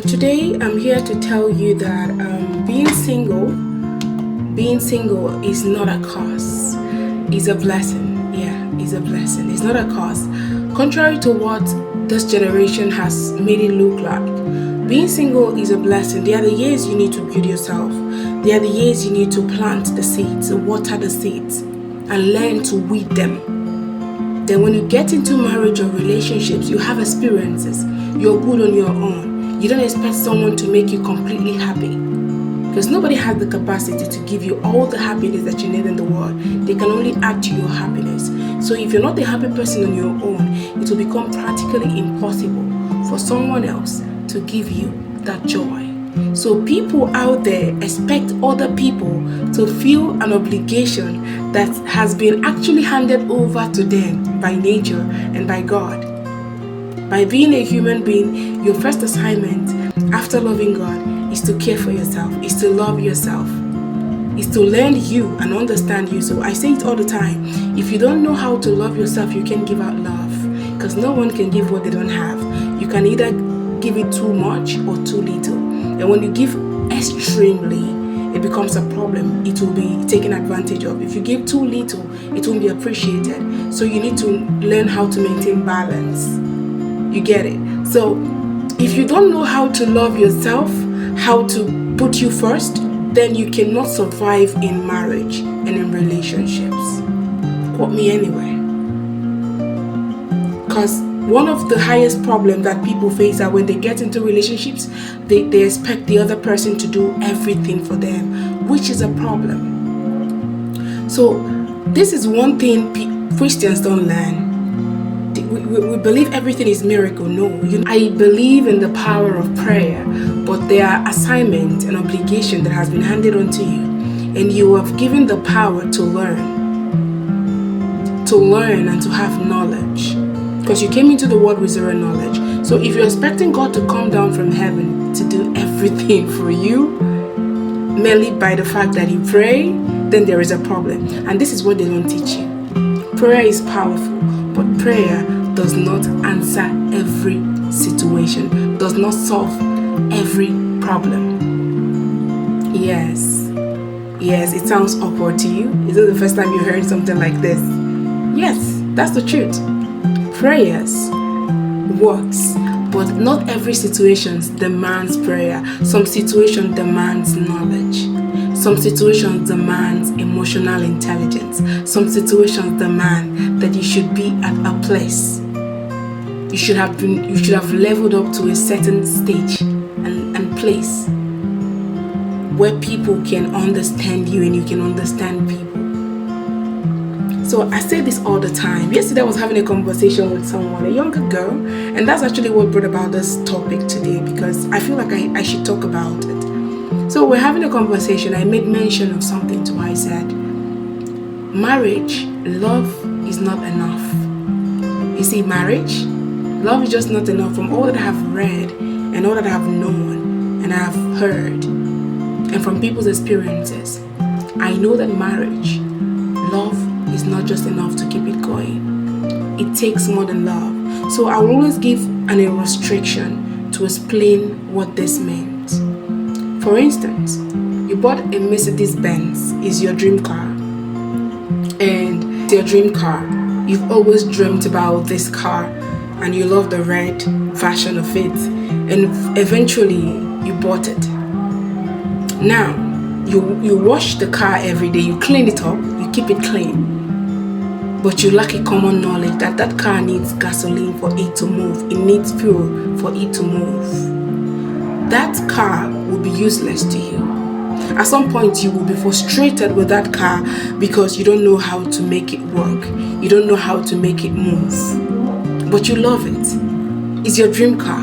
Today, I'm here to tell you that being single is not a curse. It's a blessing. Yeah, it's a blessing. It's not a curse. Contrary to what this generation has made it look like, being single is a blessing. There are the years you need to build yourself. There are the years you need to plant the seeds, water the seeds, and learn to weed them. Then when you get into marriage or relationships, you have experiences. You're good on your own. You don't expect someone to make you completely happy, because nobody has the capacity to give you all the happiness that you need in the world. They can only add to your happiness. So if you're not a happy person on your own, it will become practically impossible for someone else to give you that joy. So people out there expect other people to feel an obligation that has been actually handed over to them by nature and by God. By being a human being, your first assignment after loving God is to care for yourself, is to love yourself, is to learn you and understand you. So I say it all the time. If you don't know how to love yourself, you can't give out love, because no one can give what they don't have. You can either give it too much or too little. And when you give extremely, it becomes a problem. It will be taken advantage of. If you give too little, it won't be appreciated. So you need to learn how to maintain balance. You get it? So if you don't know how to love yourself, how to put you first, then you cannot survive in marriage and in relationships. Quote me anyway. Because one of the highest problems that people face are when they get into relationships, they expect the other person to do everything for them, which is a problem. So this is one thing Christians don't learn. We believe everything is miracle. No, I believe in the power of prayer, but there are assignments and obligation that has been handed onto you, and you have given the power to learn and to have knowledge, because you came into the world with zero knowledge. So if you're expecting God to come down from heaven to do everything for you merely by the fact that you pray, then there is a problem. And this is what they don't teach you. Prayer is powerful, but prayer does not answer every situation, does not solve every problem. Yes, it sounds awkward to you. Is it the first time you heard something like this? Yes, that's the truth. Prayers works, but not every situation demands prayer. Some situation demands knowledge. Some situations demand emotional intelligence. Some situations demand that you should be at a place. You should have leveled up to a certain stage and place where people can understand you and you can understand people. So I say this all the time. Yesterday I was having a conversation with someone, a younger girl, and that's actually what brought about this topic today, because I feel like I should talk about it. So we're having a conversation. I made mention of something to her. I said, marriage, love is not enough. You see, marriage, love is just not enough. From all that I have read and all that I have known and I have heard, and from people's experiences, I know that marriage, love is not just enough to keep it going. It takes more than love. So I will always give an illustration to explain what this means. For instance, you bought a Mercedes-Benz, is your dream car, and it's your dream car. You've always dreamt about this car, and you love the red version of it, and eventually you bought it. Now, you wash the car every day, you clean it up, you keep it clean, but you lack a common knowledge that that car needs gasoline for it to move, it needs fuel for it to move. That car will be useless to you. At some point, you will be frustrated with that car because you don't know how to make it work. You don't know how to make it move. But you love it. It's your dream car.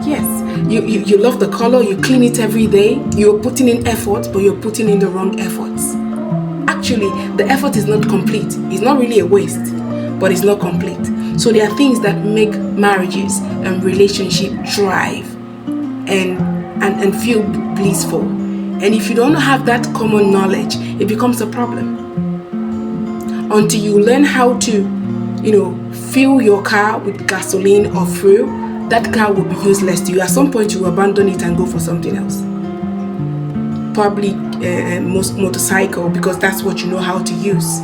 Yes, you love the color, you clean it every day. You're putting in effort, but you're putting in the wrong efforts. Actually, the effort is not complete. It's not really a waste, but it's not complete. So there are things that make marriages and relationship thrive and feel blissful. And if you don't have that common knowledge, it becomes a problem. Until you learn how to, fill your car with gasoline or fuel, that car will be useless to you. At some point, you will abandon it and go for something else. Probably motorcycle, because that's what you know how to use.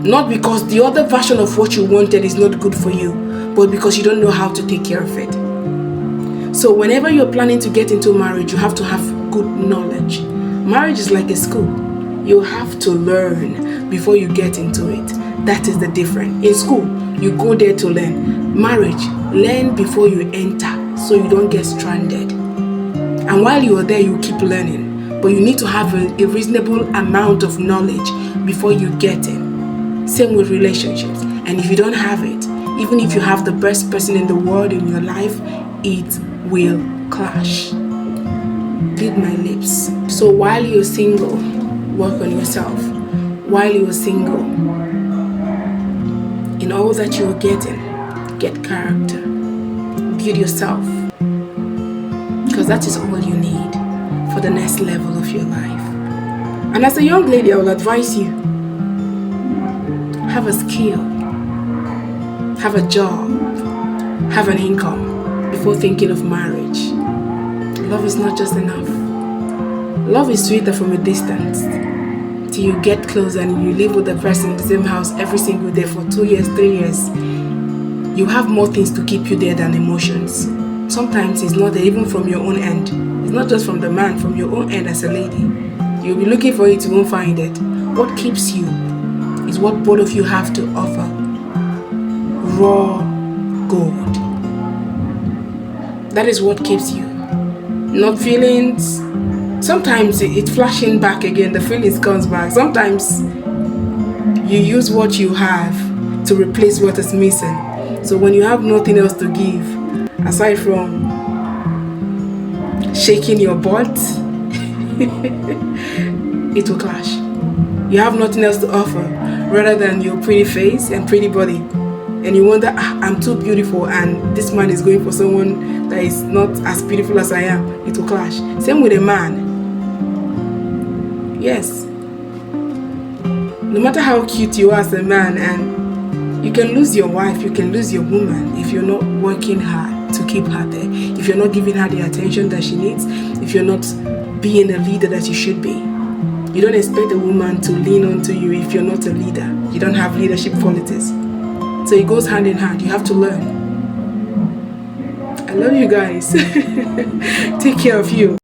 Not because the other version of what you wanted is not good for you, but because you don't know how to take care of it. So whenever you're planning to get into marriage, you have to have good knowledge. Marriage is like a school. You have to learn before you get into it. That is the difference. In school, you go there to learn. Marriage, learn before you enter, so you don't get stranded. And while you are there, you keep learning. But you need to have a reasonable amount of knowledge before you get in. Same with relationships. And if you don't have it, even if you have the best person in the world in your life, it will clash. Read my lips. So while you're single, work on yourself. While you're single, in all that you're getting, get character. Build yourself. Because that is all you need for the next level of your life. And as a young lady, I will advise you, have a skill, have a job, have an income before thinking of marriage. Love is not just enough. Love is sweeter from a distance. Till you get close and you live with the person in the same house every single day for 2 years, 3 years, you have more things to keep you there than emotions. Sometimes it's not there, even from your own end. It's not just from the man, from your own end as a lady. You'll be looking for it, you won't find it. What keeps you is what both of you have to offer. Raw gold. That is what keeps you. Not feelings. Sometimes it's flashing back again, the feelings comes back. Sometimes you use what you have to replace what is missing. So when you have nothing else to give, aside from shaking your butt, it will clash. You have nothing else to offer rather than your pretty face and pretty body. And you wonder, I'm too beautiful and this man is going for someone that is not as beautiful as I am. It will clash. Same with a man. Yes. No matter how cute you are as a man, and you can lose your wife, you can lose your woman if you're not working hard to keep her there, if you're not giving her the attention that she needs, if you're not being a leader that you should be. You don't expect a woman to lean onto you if you're not a leader. You don't have leadership qualities. So it goes hand in hand. You have to learn. I love you guys. Take care of you.